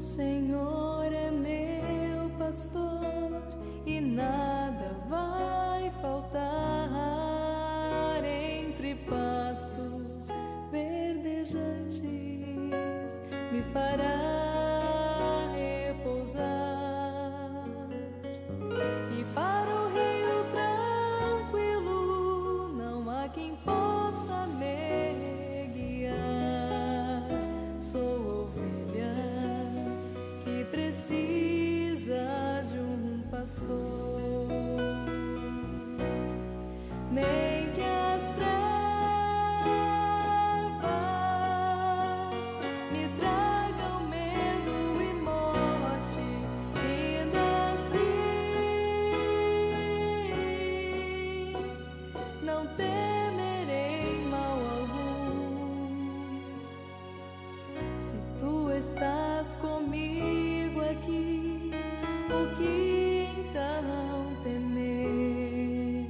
Senhor é meu pastor e nada vai faltar. Entre pastos verdejantes me fará repousar, e para o rio tranquilo não há quem possa me guiar. Sou ovelha que precisa de um pastor, nem que as trevas me tragam medo e morte, ainda assim não temerei mal algum. Se tu estás comigo aqui, o que então temer?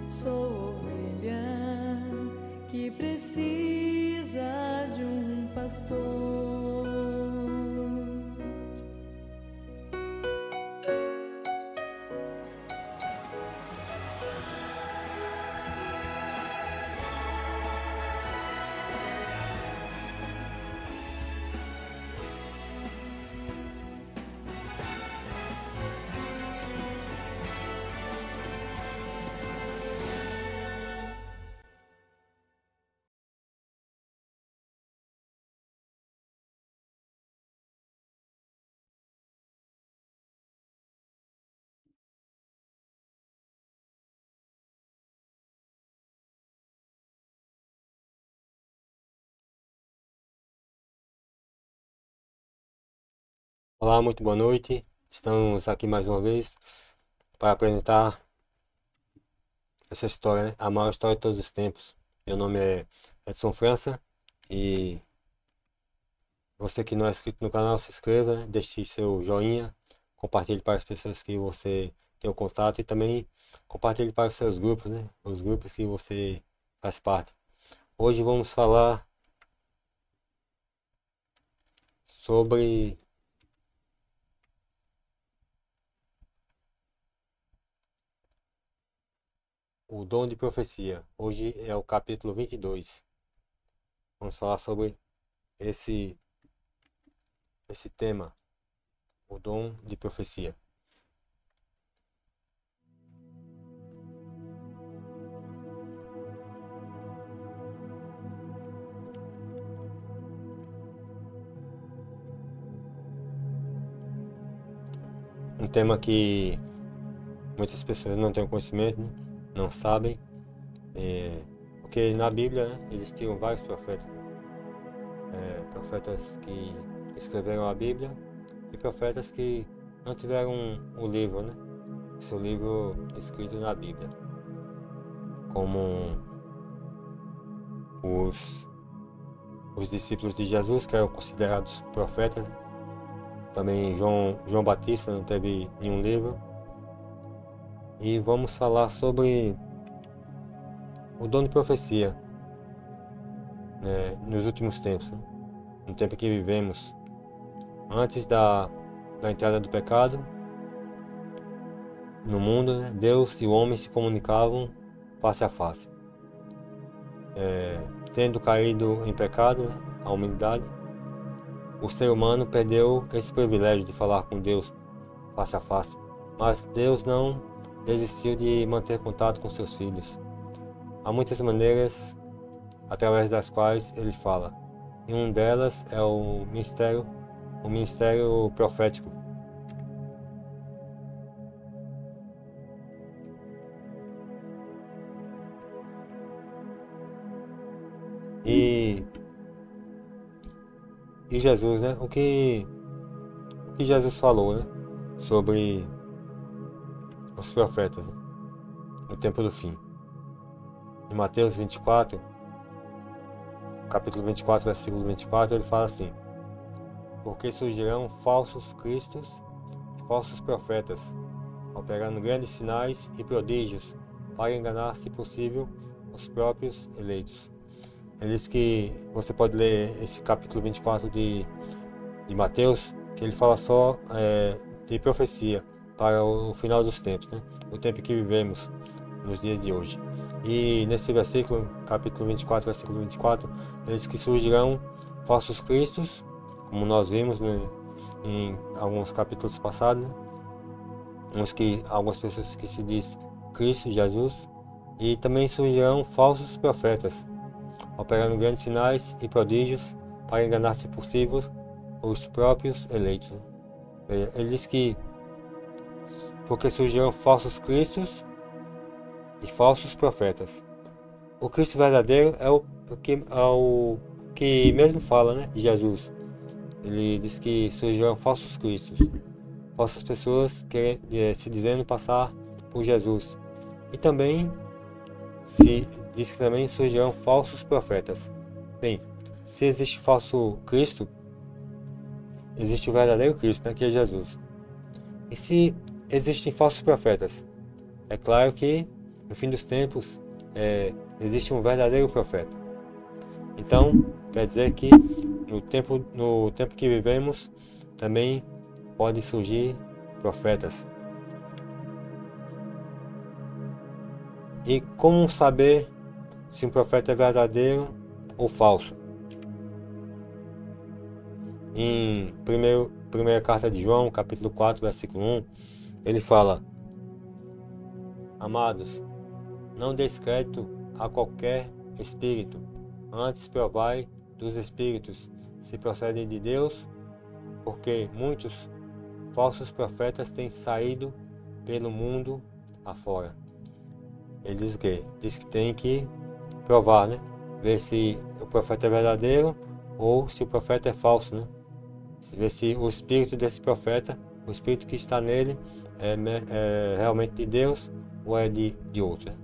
Sou ovelha que precisa de um pastor. Olá, muito boa noite. Estamos aqui mais uma vez para apresentar essa história, né? A maior história de todos os tempos. Meu nome é Edson França e você que não é inscrito no canal, se inscreva, né? Deixe seu joinha, compartilhe para as pessoas que você tem o contato e também compartilhe para os seus grupos, né? Os grupos que você faz parte. Hoje vamos falar sobre o dom de profecia. Hoje é o capítulo 22. Vamos falar sobre esse tema, o dom de profecia. Um tema que muitas pessoas não têm conhecimento, né? Não sabem, porque na Bíblia, né, existiam vários profetas, profetas que escreveram a Bíblia e profetas que não tiveram o livro, né? Seu livro escrito na Bíblia, como os discípulos de Jesus, que eram considerados profetas. Também João Batista não teve nenhum livro. E vamos falar sobre o dom de profecia, né, nos últimos tempos, né? No tempo que vivemos, antes da entrada do pecado no mundo, né, Deus e o homem se comunicavam face a face. Tendo caído em pecado, né, a humanidade, o ser humano perdeu esse privilégio de falar com Deus face a face. Mas Deus não desistiu de manter contato com seus filhos. Há muitas maneiras através das quais ele fala. E uma delas é o ministério profético. E Jesus, né? O que Jesus falou, né? Sobre os profetas, né? No tempo do fim. Em Mateus 24, capítulo 24, versículo 24, ele fala assim: porque surgirão falsos cristos e falsos profetas, operando grandes sinais e prodígios, para enganar, se possível, os próprios eleitos. Ele diz que você pode ler esse capítulo 24 de Mateus, que ele fala só de profecia para o final dos tempos, né? O tempo que vivemos nos dias de hoje. E nesse versículo, capítulo 24, versículo 24, diz que surgirão falsos cristos, como nós vimos em alguns capítulos passados, né? Algumas pessoas que se diz Cristo, Jesus, e também surgirão falsos profetas, operando grandes sinais e prodígios para enganar, se possível, os próprios eleitos. Ele diz que porque surgirão falsos cristos e falsos profetas. O Cristo verdadeiro é o que mesmo fala, né, de Jesus. Ele diz que surgirão falsos cristos, falsas pessoas se dizendo passar por Jesus. E também se diz que também surgirão falsos profetas. Bem, se existe falso Cristo, existe o verdadeiro Cristo, né, que é Jesus. E se existem falsos profetas, é claro que no fim dos tempos existe um verdadeiro profeta. Então, quer dizer que no tempo que vivemos também podem surgir profetas. E como saber se um profeta é verdadeiro ou falso? Em primeira carta de João, capítulo 4, versículo 1, ele fala: amados, não deis crédito a qualquer espírito, antes provai dos espíritos se procedem de Deus, porque muitos falsos profetas têm saído pelo mundo afora. Ele diz o quê? Diz que tem que provar, né? Ver se o profeta é verdadeiro ou se o profeta é falso, né? Ver se o espírito desse profeta, o espírito que está nele, é realmente de Deus ou é de outro, né?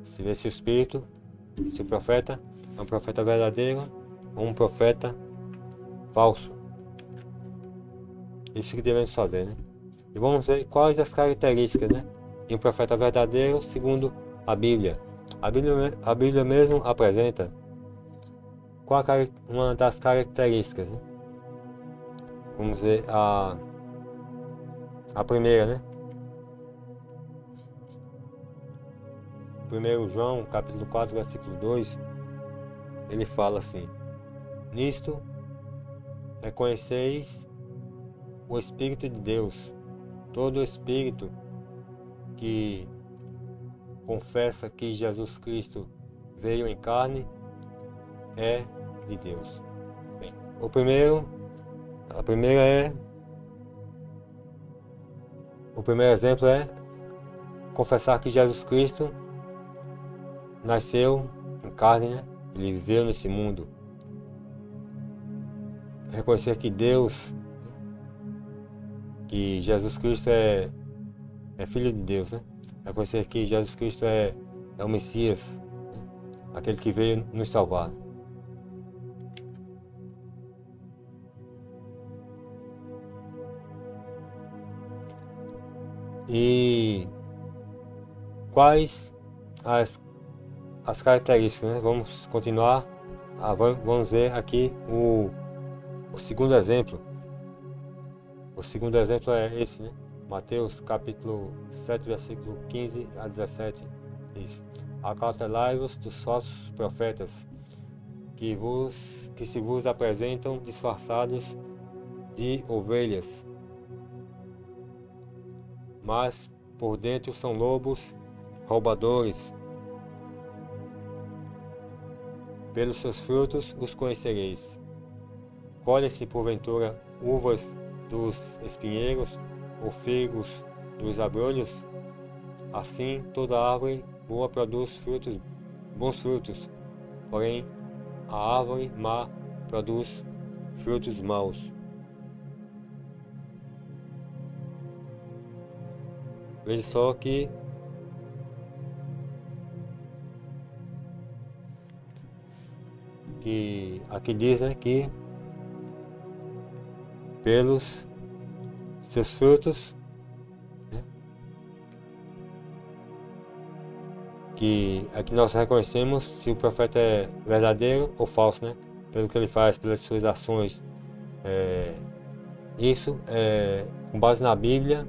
Se ver se o espírito, se o profeta é um profeta verdadeiro ou um profeta falso. Isso que devemos fazer, né? E vamos ver quais as características, né, de um profeta verdadeiro segundo a Bíblia. A Bíblia mesmo apresenta uma das características, né? Vamos ver a primeira, né? 1 João, capítulo 4, versículo 2, ele fala assim: nisto reconheceis o Espírito de Deus. Todo espírito que confessa que Jesus Cristo veio em carne é de Deus. Bem, o primeiro exemplo é confessar que Jesus Cristo nasceu em carne, né? Ele viveu nesse mundo. Reconhecer que que Jesus Cristo é Filho de Deus, né? Reconhecer que Jesus Cristo é o Messias, né? Aquele que veio nos salvar. E quais as características, né? Vamos continuar. Vamos ver aqui o segundo exemplo. O segundo exemplo é esse, né? Mateus capítulo 7, versículo 15 a 17. Diz: acautelai-vos dos falsos profetas, que se vos apresentam disfarçados de ovelhas, mas por dentro são lobos roubadores. Pelos seus frutos os conhecereis. Colhem-se porventura uvas dos espinheiros ou figos dos abrolhos? Assim toda árvore boa produz bons frutos, porém a árvore má produz frutos maus. Veja só que aqui diz, né, que pelos seus frutos, né, que aqui nós reconhecemos se o profeta é verdadeiro ou falso, né, pelo que ele faz, pelas suas ações Isso é com base na Bíblia,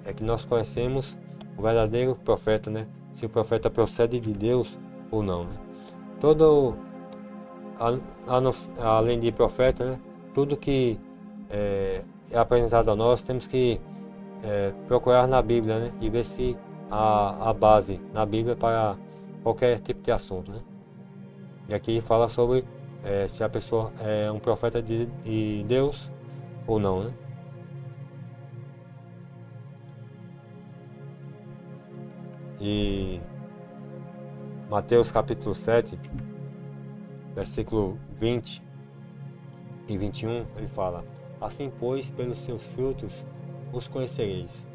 é que nós conhecemos o verdadeiro profeta, né? Se o profeta procede de Deus ou não, né? Todo, além de profeta, né? Tudo que é apresentado a nós, temos que procurar na Bíblia, né? E ver se há base na Bíblia para qualquer tipo de assunto, né? E aqui fala sobre se a pessoa é um profeta de Deus ou não, né? E Mateus capítulo 7, versículo 20 e 21, ele fala: assim, pois, pelos seus frutos os conhecereis.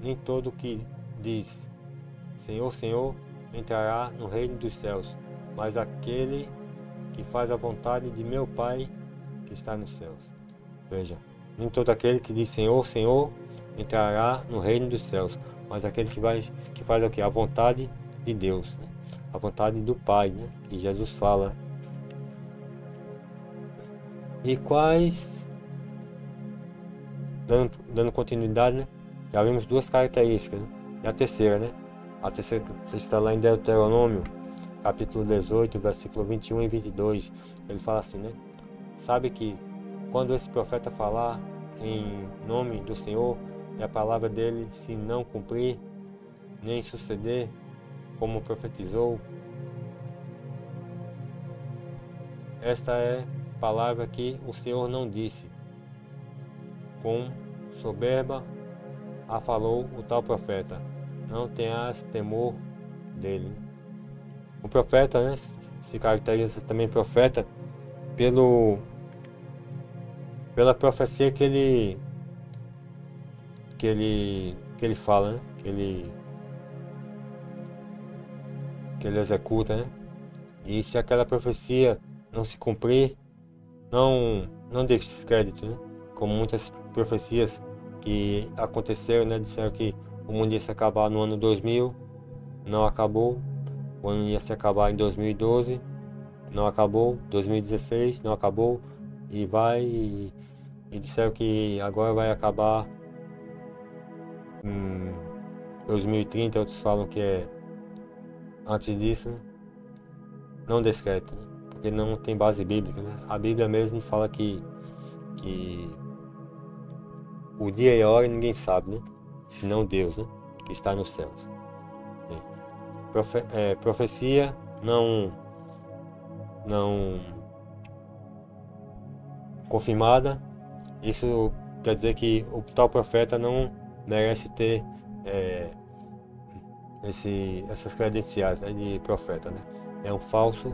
Nem todo que diz Senhor, Senhor, entrará no reino dos céus, mas aquele que faz a vontade de meu Pai que está nos céus. Veja, nem todo aquele que diz Senhor, Senhor, entrará no reino dos céus, mas aquele que faz o quê? A vontade de Deus, né? A vontade do Pai, né? Que Jesus fala. E quais, dando continuidade, né? Já vimos duas características, né? E a terceira, né? A terceira está lá em Deuteronômio, capítulo 18, versículo 21 e 22. Ele fala assim, né? Sabe que quando esse profeta falar em nome do Senhor e a palavra dele se não cumprir, nem suceder como profetizou, esta é palavra que o Senhor não disse. Com soberba a falou o tal profeta. Não tenhas temor dele. O profeta, né, se caracteriza também profeta pela profecia que ele fala, né? que ele executa, né? E se aquela profecia não se cumprir, não dê descrédito, né? Como muitas profecias que aconteceram, né? Disseram que o mundo ia se acabar no ano 2000, não acabou. O ano ia se acabar em 2012, não acabou. 2016, não acabou. E disseram que agora vai acabar em 2030, outros falam que é antes disso, né? Não descrédito, né? Porque não tem base bíblica, né? A Bíblia mesmo fala que o dia e a hora ninguém sabe, né? Senão Deus, né? Que está nos céus. Profecia não confirmada, isso quer dizer que o tal profeta não merece ter essas credenciais, né, de profeta, né? É um falso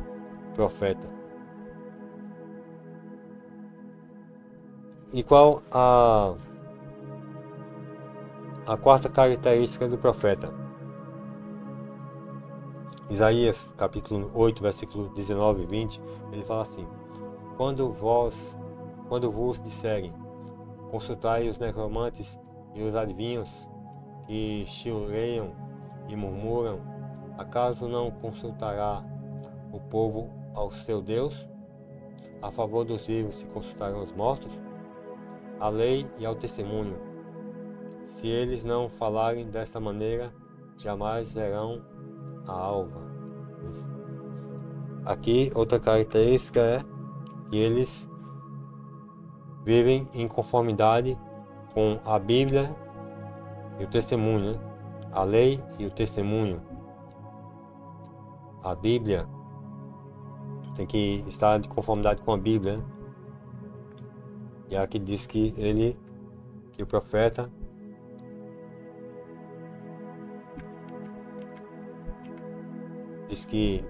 profeta. E qual a quarta característica do profeta? Isaías capítulo 8, versículo 19 e 20, ele fala assim: quando vos disserem, consultai os necromantes e os adivinhos que chilreiam e murmuram, acaso não consultará o povo ao seu Deus? A favor dos vivos se consultarão os mortos? A lei e ao testemunho. Se eles não falarem desta maneira, jamais verão a alva. Aqui outra característica é que eles vivem em conformidade com a Bíblia e o testemunho, né? A lei e o testemunho. A Bíblia tem que estar de conformidade com a Bíblia, né? E aqui diz que o profeta diz que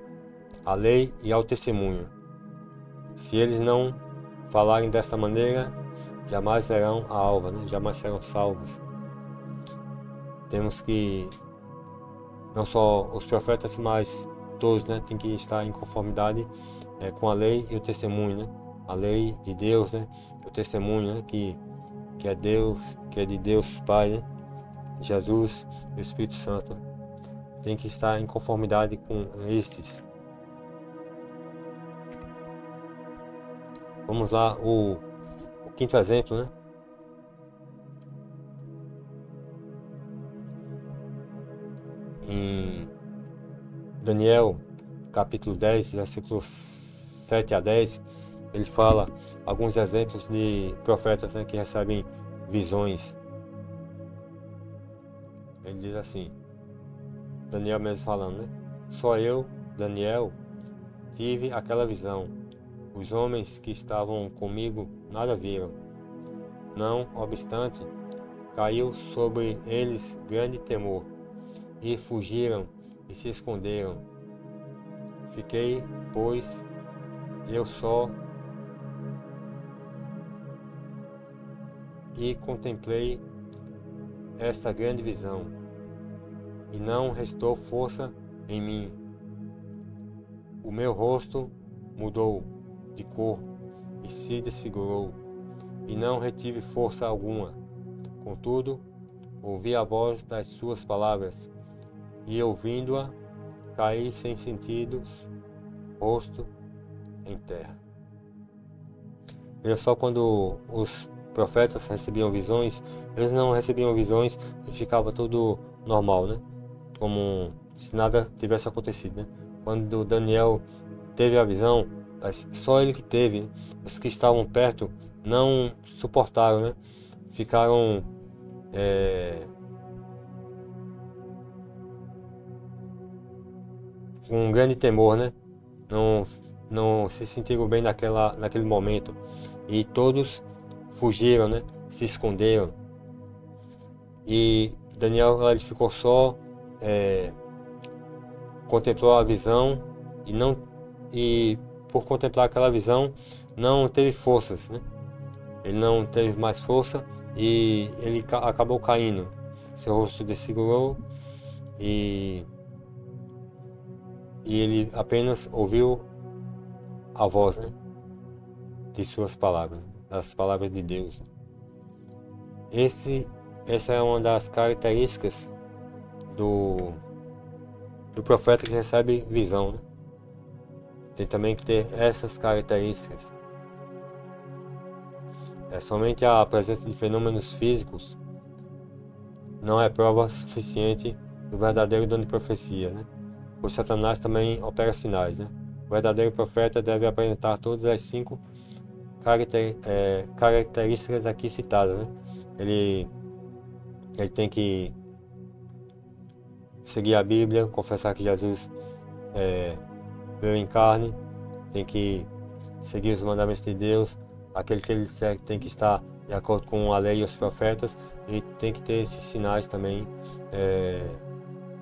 a lei e ao testemunho. Se eles não falarem dessa maneira, jamais verão a alva, né? Jamais serão salvos. Temos que, não só os profetas, mas todos, né, tem que estar em conformidade com a lei e o testemunho, né? A lei de Deus, né? O testemunho, né? Que é Deus, que é de Deus Pai, né? Jesus e o Espírito Santo. Tem que estar em conformidade com estes. Vamos lá, o quinto exemplo, né? em Daniel, capítulo 10, versículos 7 a 10, ele fala alguns exemplos de profetas, né, que recebem visões. Ele diz assim, Daniel mesmo falando, né? Só eu, Daniel, tive aquela visão. Os homens que estavam comigo nada viram. Não obstante, caiu sobre eles grande temor, e fugiram e se esconderam. Fiquei, pois, eu só e contemplei esta grande visão, e não restou força em mim. O meu rosto mudou de cor e se desfigurou, e não retive força alguma. Contudo, ouvi a voz das suas palavras, e ouvindo-a, caí sem sentidos, rosto em terra. Veja só, quando os profetas recebiam visões, eles não recebiam visões e ficava tudo normal, né? Como se nada tivesse acontecido, né? Quando Daniel teve a visão, só ele que teve, né? Os que estavam perto não suportaram, né? Ficaram com um grande temor, né? Não se sentiram bem naquele momento, e todos fugiram, né? Se esconderam, e Daniel ele ficou só, contemplou a visão, e por contemplar aquela visão não teve forças, né? Ele não teve mais força e ele acabou caindo. Seu rosto desfigurou e ele apenas ouviu a voz, né, de suas palavras, das palavras de Deus. Essa é uma das características do profeta que recebe visão, né? Tem também que ter essas características. Somente a presença de fenômenos físicos não é prova suficiente do verdadeiro dom de profecia, né? Pois Satanás também opera sinais, né? O verdadeiro profeta deve apresentar todas as 5 características aqui citadas, né? Ele tem que seguir a Bíblia, confessar que Jesus veio em carne, tem que seguir os mandamentos de Deus, aquele que ele segue tem que estar de acordo com a lei e os profetas, e tem que ter esses sinais também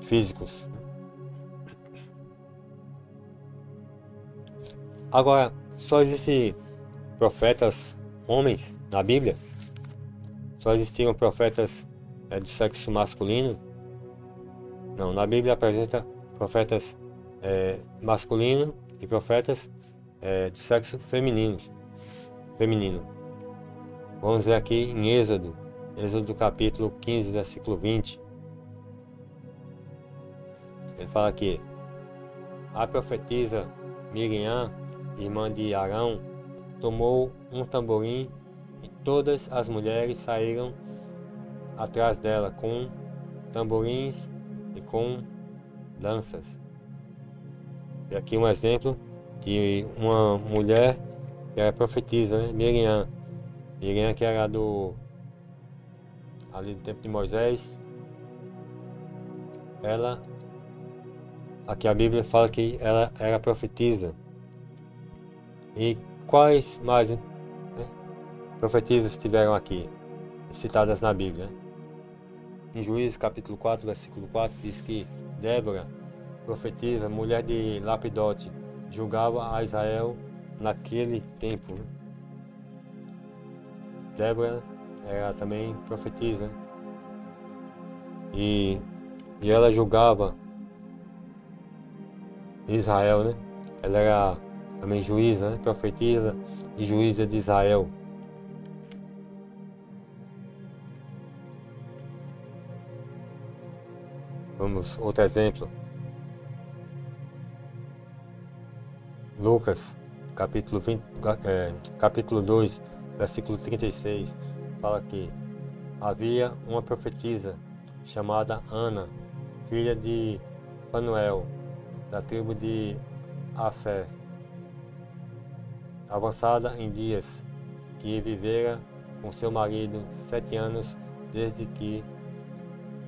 físicos. Agora, só existem profetas homens na Bíblia? Só existiam profetas do sexo masculino? Não, na Bíblia apresenta profetas masculinos e profetas do sexo feminino. Vamos ver aqui em Êxodo capítulo 15, versículo 20. Ele fala aqui: a profetisa Miriam, irmã de Arão, tomou um tamborim, e todas as mulheres saíram atrás dela com tamborins e com danças. E aqui um exemplo de uma mulher que era profetisa, né? Miriam, que era ali do tempo de Moisés. Ela, aqui a Bíblia fala que ela era profetisa. E quais mais, né, profetisas tiveram aqui citadas na Bíblia? Em Juízes capítulo 4, versículo 4, diz que Débora, profetisa, mulher de Lapidote, julgava a Israel naquele tempo. Débora era também profetisa, e ela julgava Israel, né? Ela era também juíza, né? Profetisa e juíza de Israel. Vamos, outro exemplo. Lucas, capítulo 2, versículo 36, fala que havia uma profetisa chamada Ana, filha de Fanuel, da tribo de Aser, avançada em dias, que vivera com seu marido 7 anos desde que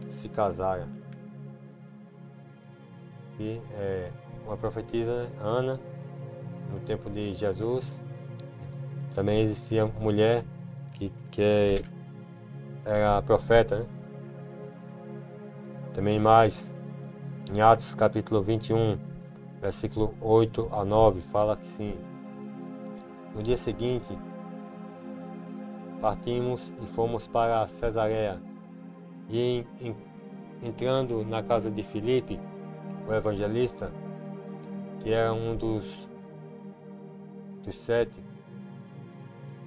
se casara. E uma profetisa, Ana, no tempo de Jesus. Também existia mulher que era profeta, né? Também mais, em Atos capítulo 21, versículo 8 a 9, fala que sim. No dia seguinte, partimos e fomos para Cesareia, e entrando na casa de Filipe, o evangelista, que era um dos 7,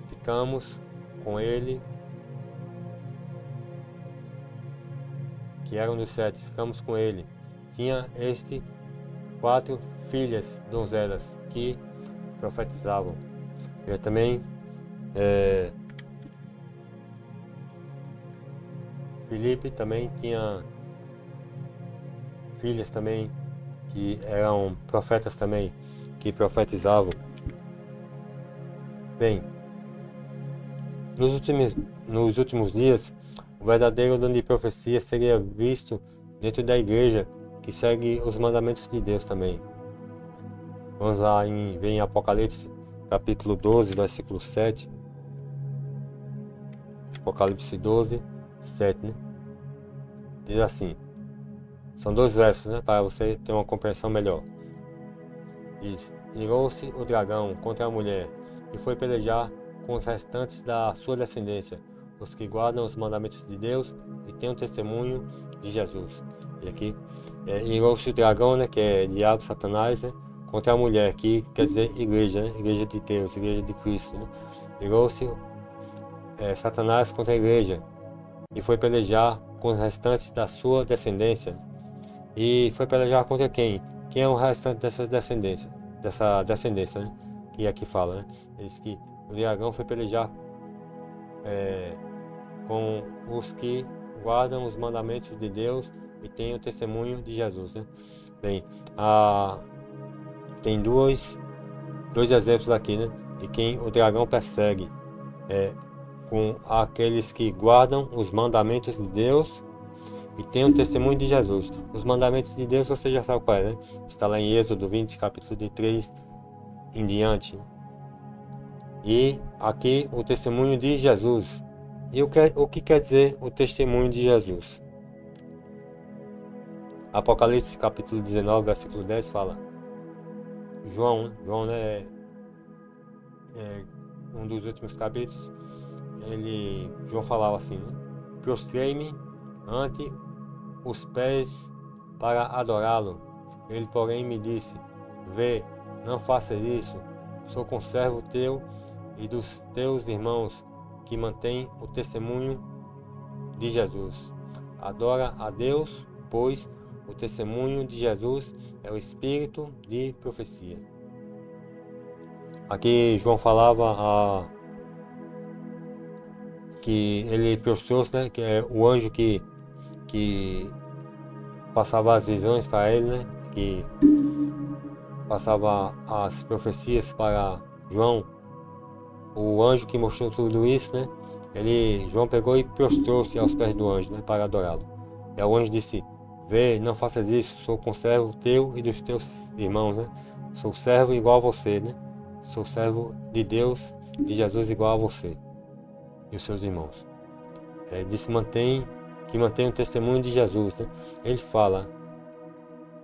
ficamos com ele, Tinha este 4 filhas donzelas que profetizavam. Eu também Filipe também tinha filhas também que eram profetas também, que profetizavam. Bem, nos últimos dias, o verdadeiro dom de profecia seria visto dentro da igreja que segue os mandamentos de Deus também. Vamos lá em Apocalipse, capítulo 12, versículo 7. Apocalipse 12, 7, né? Diz assim, são 2 versos, né, para você ter uma compreensão melhor. Diz, irou-se o dragão contra a mulher e foi pelejar com os restantes da sua descendência, os que guardam os mandamentos de Deus e têm o testemunho de Jesus. E aqui, irou-se o dragão, né, que é diabo, Satanás, né, contra a mulher, que quer dizer igreja, né, igreja de Deus, igreja de Cristo, né. Irou-se Satanás contra a igreja e foi pelejar com os restantes da sua descendência. E foi pelejar contra quem? Quem é o restante dessa descendência, né? Que aqui fala, né? Diz que o dragão foi pelejar com os que guardam os mandamentos de Deus e têm o testemunho de Jesus, né? Bem, tem dois exemplos aqui, né? De quem o dragão persegue. Com aqueles que guardam os mandamentos de Deus e tem o testemunho de Jesus. Os mandamentos de Deus você já sabe qual é, né? Está lá em Êxodo 20, capítulo de 3 em diante. E aqui o testemunho de Jesus. E o que quer dizer o testemunho de Jesus? Apocalipse capítulo 19, versículo 10 fala. João, né, é um dos últimos capítulos. João falava assim, né? Prostrei-me ante os pés para adorá-lo. Ele, porém, me disse, vê, não faças isso, sou conservo teu e dos teus irmãos que mantêm o testemunho de Jesus. Adora a Deus, pois o testemunho de Jesus é o espírito de profecia. Aqui João falava que ele prostrou-se, né, que é o anjo que passava as visões para ele, né, que passava as profecias para João, o anjo que mostrou tudo isso, né, João pegou e prostrou-se aos pés do anjo, né, para adorá-lo. E o anjo disse, vê, não faças isso, sou conservo teu e dos teus irmãos, né, sou servo igual a você, né, sou servo de Deus, de Jesus igual a você e os seus irmãos. Disse que mantém o testemunho de Jesus, né? Ele fala,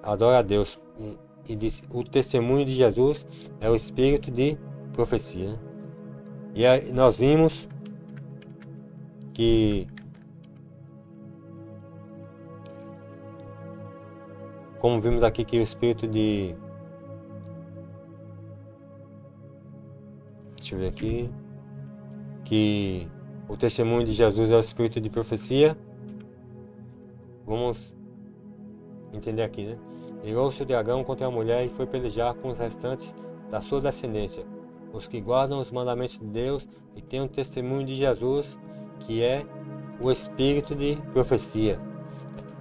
adora a Deus e disse, o testemunho de Jesus é o espírito de profecia, né? E aí nós vimos que, como vimos aqui, que o espírito de, deixa eu ver aqui, que o testemunho de Jesus é o espírito de profecia. Vamos entender aqui, né? Irou-se o dragão contra a mulher e foi pelejar com os restantes da sua descendência, os que guardam os mandamentos de Deus e têm o testemunho de Jesus, que é o espírito de profecia.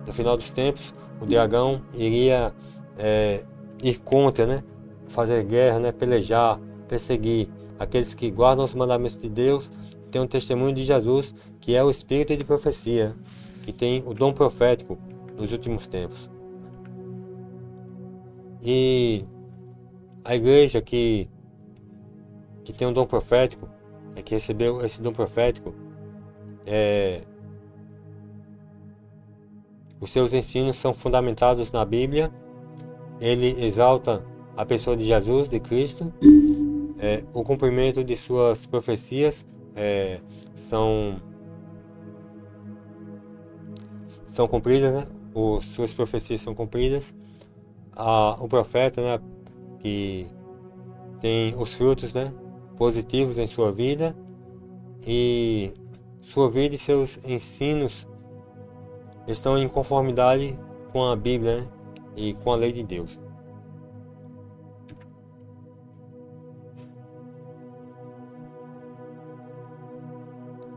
no final dos tempos, o dragão iria ir contra, né? Fazer guerra, né? Pelejar, perseguir aqueles que guardam os mandamentos de Deus, que tem um testemunho de Jesus, que é o espírito de profecia, que tem o dom profético nos últimos tempos. E a igreja que tem um dom profético, que recebeu esse dom profético, os seus ensinos são fundamentados na Bíblia. Ele exalta a pessoa de Jesus, de Cristo. O cumprimento de suas profecias são cumpridas, né? Suas profecias são cumpridas. O profeta, né, que tem os frutos, né, positivos em sua vida, e sua vida e seus ensinos estão em conformidade com a Bíblia, né, e com a lei de Deus.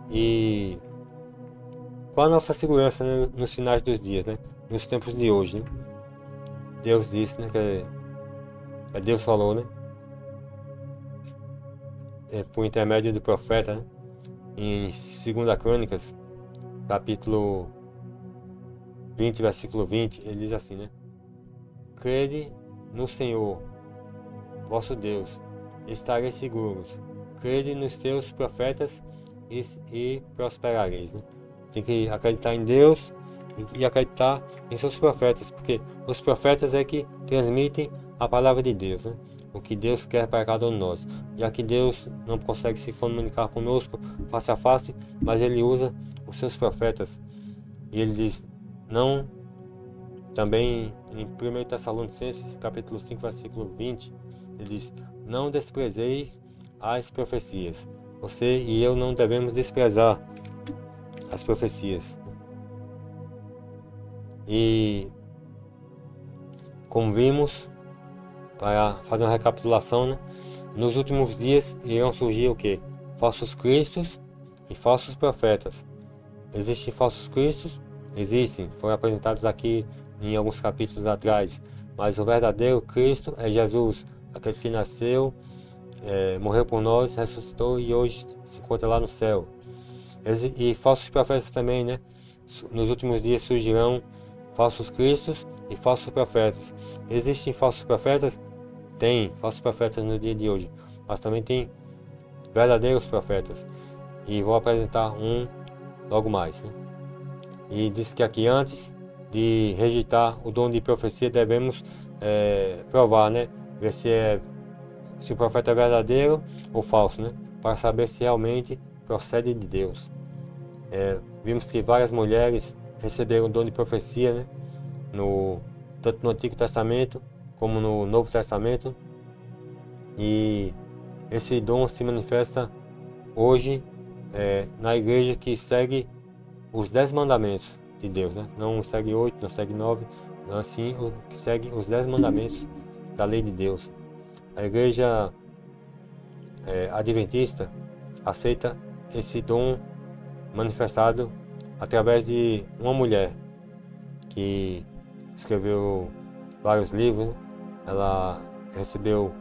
E qual a nossa segurança, né, nos finais dos dias, né, nos tempos de hoje, né? Deus disse, né, que Deus falou, né, por intermédio do profeta, né, em 2 Crônicas, capítulo 20, versículo 20, ele diz assim, né: crede no Senhor, vosso Deus, e estareis seguros. Crede nos seus profetas e prosperareis, né? Tem que acreditar em Deus e acreditar em seus profetas, porque os profetas é que transmitem a palavra de Deus, né? O que Deus quer para cada um de nós, já que Deus não consegue se comunicar conosco face a face, mas Ele usa os seus profetas. E Ele diz, não, também em 1 Tessalonicenses, capítulo 5, versículo 20, Ele diz, não desprezeis as profecias. Você e eu não devemos desprezar as profecias. E como vimos, para fazer uma recapitulação, né, nos últimos dias irão surgir o que? Falsos cristos e falsos profetas. Existem falsos cristos? Existem, foram apresentados aqui em alguns capítulos atrás, mas o verdadeiro Cristo é Jesus, aquele que nasceu, morreu por nós, ressuscitou e hoje se encontra lá no céu. E falsos profetas também, né? Nos últimos dias surgirão falsos cristos e falsos profetas. Existem falsos profetas? Tem falsos profetas no dia de hoje, mas também tem verdadeiros profetas. E vou apresentar um logo mais, né? E diz que aqui, antes de rejeitar o dom de profecia, devemos provar, né? Ver se o profeta é verdadeiro ou falso, né? Para saber se realmente procede de Deus. Vimos que várias mulheres receberam o dom de profecia, né? Tanto no Antigo Testamento como no Novo Testamento. E esse dom se manifesta hoje na igreja que segue os 10 mandamentos de Deus, né? Não segue 8, não segue 9, assim que segue os 10 mandamentos da lei de Deus. A igreja adventista aceita esse dom manifestado através de uma mulher que escreveu vários livros, né? Ela recebeu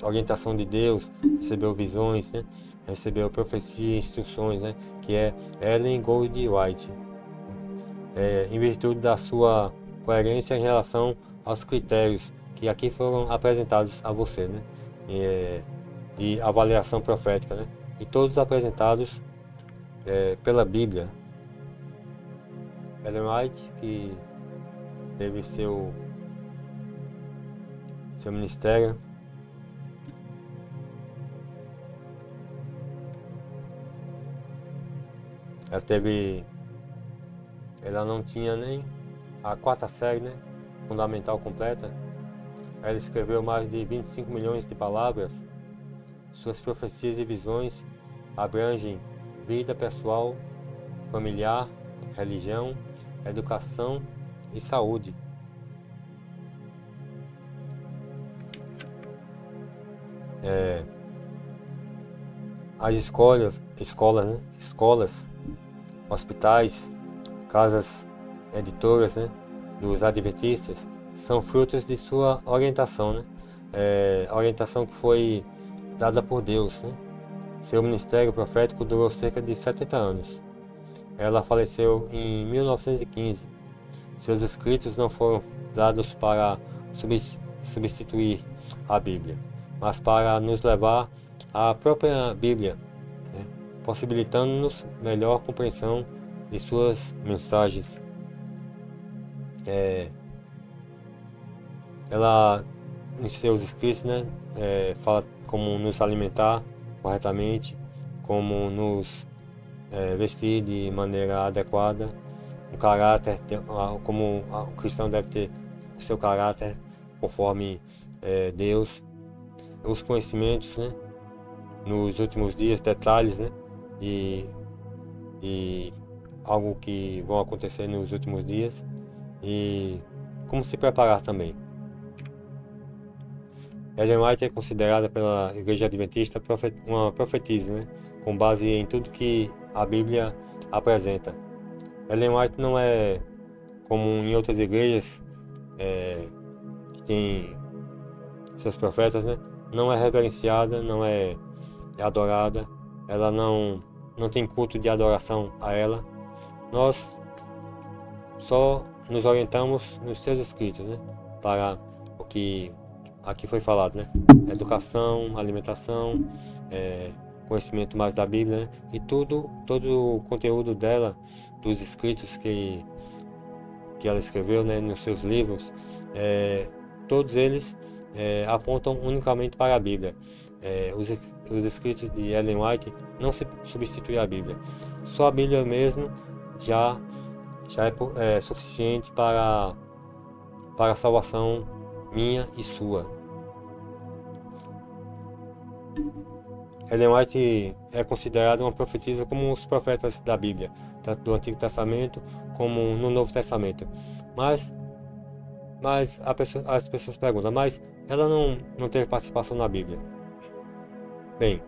orientação de Deus, recebeu visões, né? Recebeu profecia e instruções, né? Que é Ellen Gold White, em virtude da sua coerência em relação aos critérios que aqui foram apresentados a você, né? De avaliação profética, né? E todos apresentados pela Bíblia. Ellen White, que teve seu ministério ela não tinha nem a 4ª série, né, fundamental completa. Ela escreveu mais de 25 milhões de palavras. Suas profecias e visões abrangem vida pessoal, familiar, religião, educação e saúde. As escolas, né? Escolas, hospitais, casas editoras, né, dos adventistas são frutos de sua orientação, né? A orientação que foi dada por Deus, né? Seu ministério profético durou cerca de 70 anos. Ela faleceu em 1915. Seus escritos não foram dados para substituir a Bíblia, mas para nos levar à própria Bíblia, né? Possibilitando-nos melhor compreensão de suas mensagens. Ela, em seus escritos, né, fala como nos alimentar corretamente, como nos vestir de maneira adequada, o caráter, como o cristão deve ter o seu caráter conforme Deus, os conhecimentos, né, nos últimos dias, detalhes, né, de algo que vão acontecer nos últimos dias e como se preparar também. Ellen White é considerada pela Igreja Adventista uma profetisa, né, com base em tudo que a Bíblia apresenta. Ellen White não é como em outras igrejas que tem seus profetas, né, não é reverenciada, não é adorada, ela não tem culto de adoração a ela. Nós só nos orientamos nos seus escritos, né, para o que aqui foi falado, né, educação, alimentação, conhecimento mais da Bíblia, né, e todo o conteúdo dela, dos escritos que ela escreveu, né, nos seus livros, todos eles apontam unicamente para a Bíblia. Os escritos de Ellen White não se substituem à Bíblia. Só a Bíblia mesmo já é suficiente para a salvação minha e sua. Ellen White é considerada uma profetisa como os profetas da Bíblia, tanto do Antigo Testamento como no Novo Testamento. Mas as pessoas perguntam, mas ela não teve participação na Bíblia? Bem,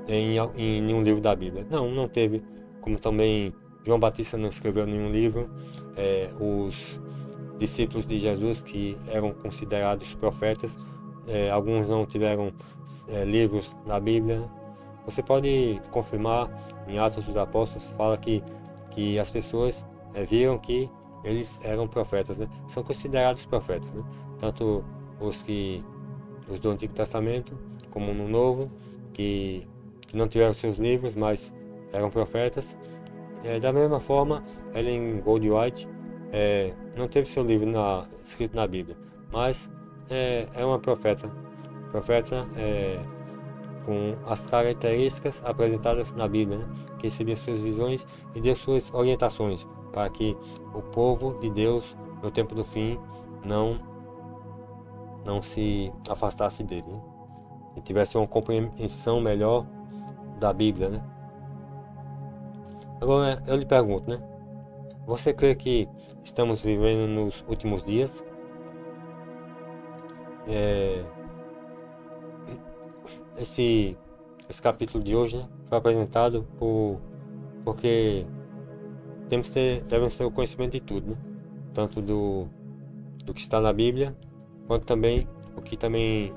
em nenhum livro da Bíblia. Não teve, como também João Batista não escreveu nenhum livro. Os discípulos de Jesus, que eram considerados profetas, alguns não tiveram livros na Bíblia. Você pode confirmar, em Atos dos Apóstolos, fala que as pessoas viram que eles eram profetas, né? São considerados profetas, né? Tanto os do Antigo Testamento, como no Novo, que não tiveram seus livros, mas eram profetas. Da mesma forma, Ellen White não teve seu livro escrito na Bíblia, mas é uma profeta com as características apresentadas na Bíblia, né? Que recebia suas visões e deu suas orientações para que o povo de Deus, no tempo do fim, não se afastasse dele, né? E tivesse uma compreensão melhor da Bíblia, né? Agora eu lhe pergunto, né? Você crê que estamos vivendo nos últimos dias? Esse capítulo de hoje, né, foi apresentado porque devemos ter o conhecimento de tudo, né? Tanto do que está na Bíblia, quanto também o que também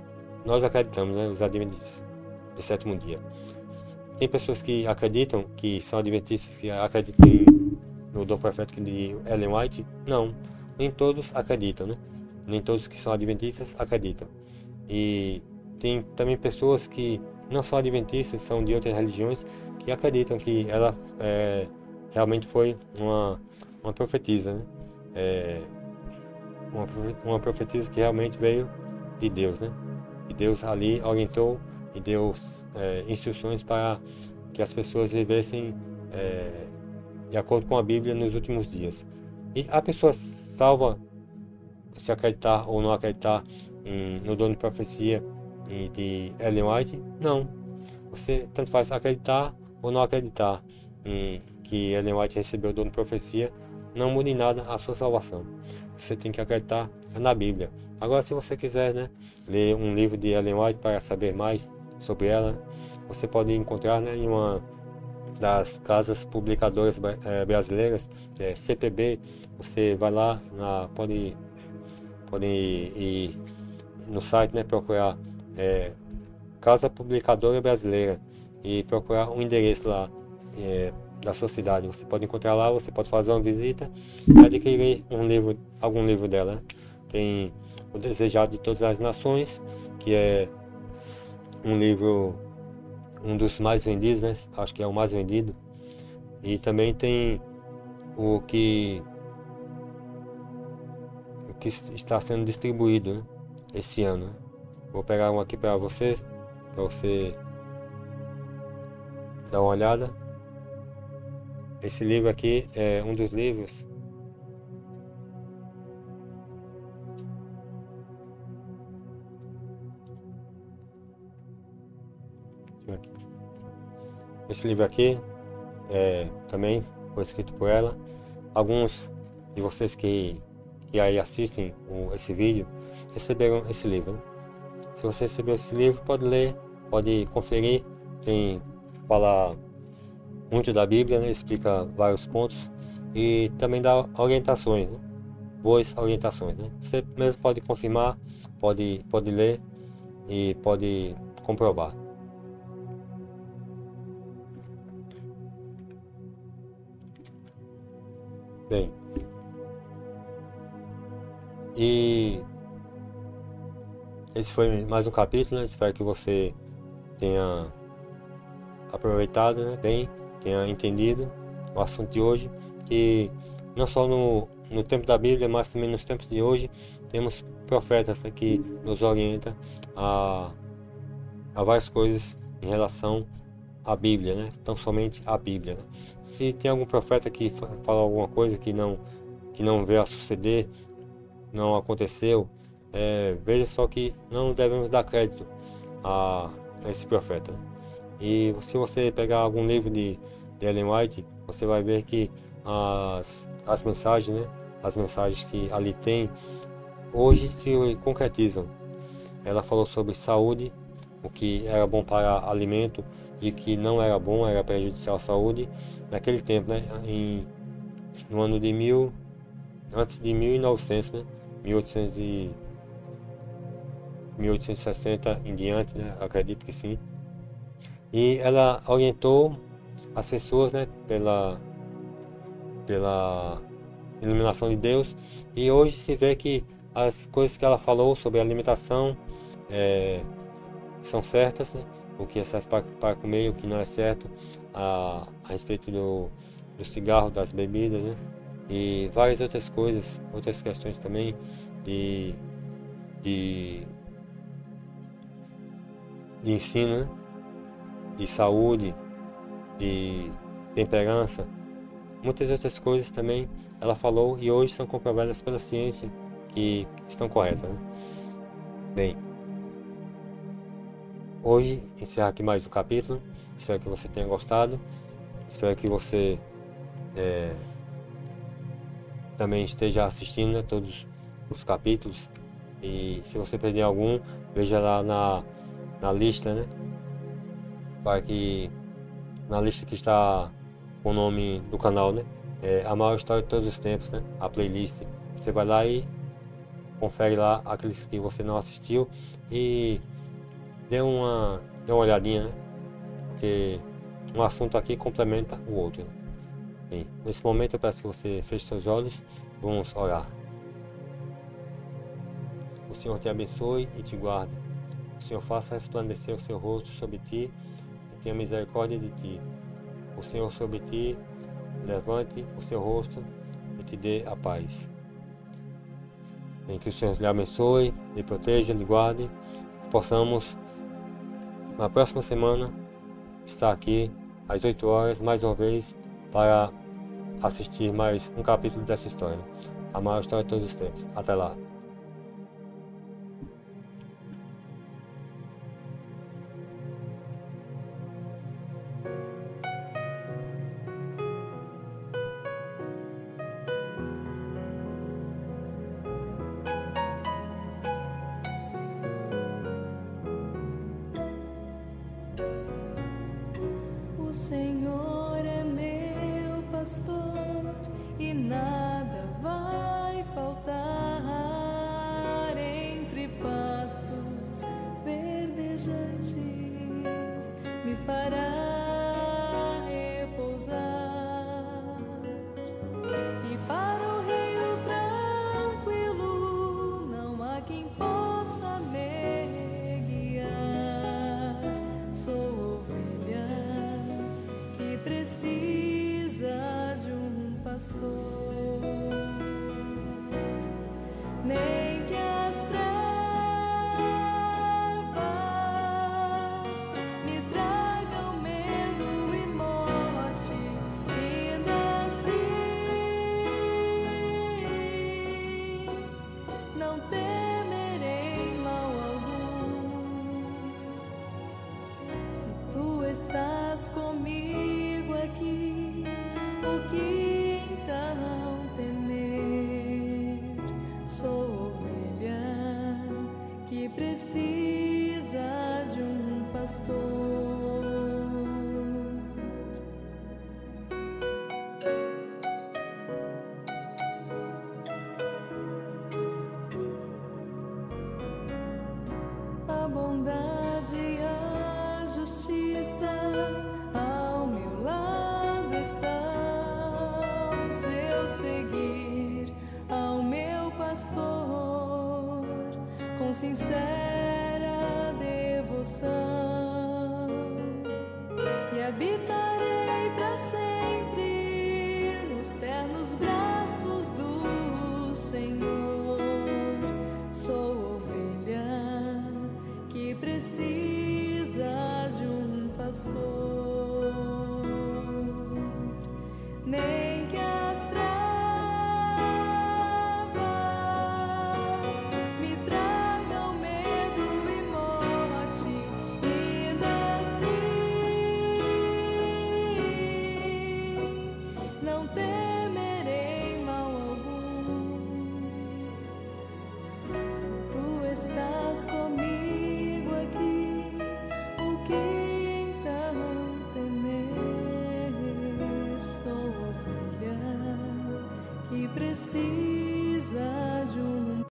nós acreditamos, né, os adventistas do sétimo dia. Tem pessoas que acreditam, que são adventistas, que acreditam no dom profético de Ellen White. Não, nem todos acreditam, né? Nem todos que são adventistas acreditam. E tem também pessoas que não são adventistas, são de outras religiões, que acreditam que ela realmente foi uma profetisa, né? Uma profetisa que realmente veio de Deus, né? E Deus ali orientou e deu instruções para que as pessoas vivessem de acordo com a Bíblia nos últimos dias. E a pessoa salva se acreditar ou não acreditar no dom de profecia de Ellen White? Não. Você tanto faz acreditar ou não acreditar em que Ellen White recebeu o dom de profecia, não muda em nada a sua salvação. Você tem que acreditar na Bíblia. Agora, se você quiser, né, ler um livro de Ellen White para saber mais sobre ela, você pode encontrar, né, em uma das casas publicadoras brasileiras, CPB. Você vai lá, pode ir no site, né, procurar Casa Publicadora Brasileira e procurar um endereço lá da sua cidade. Você pode encontrar lá, você pode fazer uma visita e adquirir algum livro dela, né? Tem O Desejado de Todas as Nações, que é um livro, um dos mais vendidos, né? Acho que é o mais vendido. E também tem o que está sendo distribuído, né, esse ano, né? Vou pegar um aqui para você dar uma olhada. Esse livro aqui é um dos livros Esse livro aqui também foi escrito por ela. Alguns de vocês que aí assistem esse vídeo receberam esse livro, né? Se você recebeu esse livro, pode ler, pode conferir. Fala muito da Bíblia, né? Explica vários pontos e também dá orientações, né? Boas orientações, né? Você mesmo pode confirmar, pode ler e pode comprovar. Bem, e esse foi mais um capítulo, né? Espero que você tenha aproveitado, né, bem, tenha entendido o assunto de hoje, que não só no tempo da Bíblia, mas também nos tempos de hoje, temos profetas, né, que nos orientam a várias coisas em relação à Bíblia, né? Tão somente a Bíblia, né? Se tem algum profeta que fala alguma coisa que não veio a suceder, não aconteceu, veja só que não devemos dar crédito a esse profeta, né? E se você pegar algum livro de Ellen White, você vai ver que as mensagens, né, as mensagens que ali tem, hoje se concretizam. Ela falou sobre saúde, o que era bom para alimento e o que não era bom, era prejudicial à saúde naquele tempo, né? No ano de antes de 1900, né? 1860 em diante, né? Acredito que sim. E ela orientou as pessoas, né? Pela iluminação de Deus. E hoje se vê que as coisas que ela falou sobre a alimentação são certas, né? O que é certo para comer, o que não é certo a respeito do cigarro, das bebidas, né? E várias outras coisas, outras questões também de ensino, né? De saúde, de temperança, muitas outras coisas também ela falou e hoje são comprovadas pela ciência que estão corretas, né? Bem, hoje encerro aqui mais um capítulo. Espero que você tenha gostado. Espero que você também esteja assistindo, né, todos os capítulos. E se você perder algum, veja lá na lista, né? Para que na lista que está com o nome do canal, né? A maior história de todos os tempos, né? A playlist. Você vai lá e confere lá aqueles que você não assistiu e dê uma olhadinha, né? Porque um assunto aqui complementa o outro, né? Bem, nesse momento eu peço que você feche seus olhos. Vamos orar. O Senhor te abençoe e te guarde. O Senhor faça resplandecer o seu rosto sobre ti e tenha misericórdia de ti. O Senhor sobre ti levante o seu rosto e te dê a paz. Em que o Senhor lhe abençoe, lhe proteja, lhe guarde. Que possamos, na próxima semana, estar aqui às 8 horas, mais uma vez, para assistir mais um capítulo dessa história. A maior história de todos os tempos. Até lá. O Senhor pastor, nem que as trevas me tragam medo e morte, ainda assim não temerei mal algum. Se tu estás comigo aqui, o que então temer? Sou ovelha que precisa de um pastor. A bondade e a justiça ao meu lado estão. Se eu seguir ao meu pastor com sincera devoção, e habitarei para sempre nos ternos braços do Senhor. Sou ovelha que precisa de um pastor, nem que as trevas me tragam medo e morte, ainda assim não temerei mal algum. Se tu estás comigo aqui, o que então temer? Sou ovelha que precisa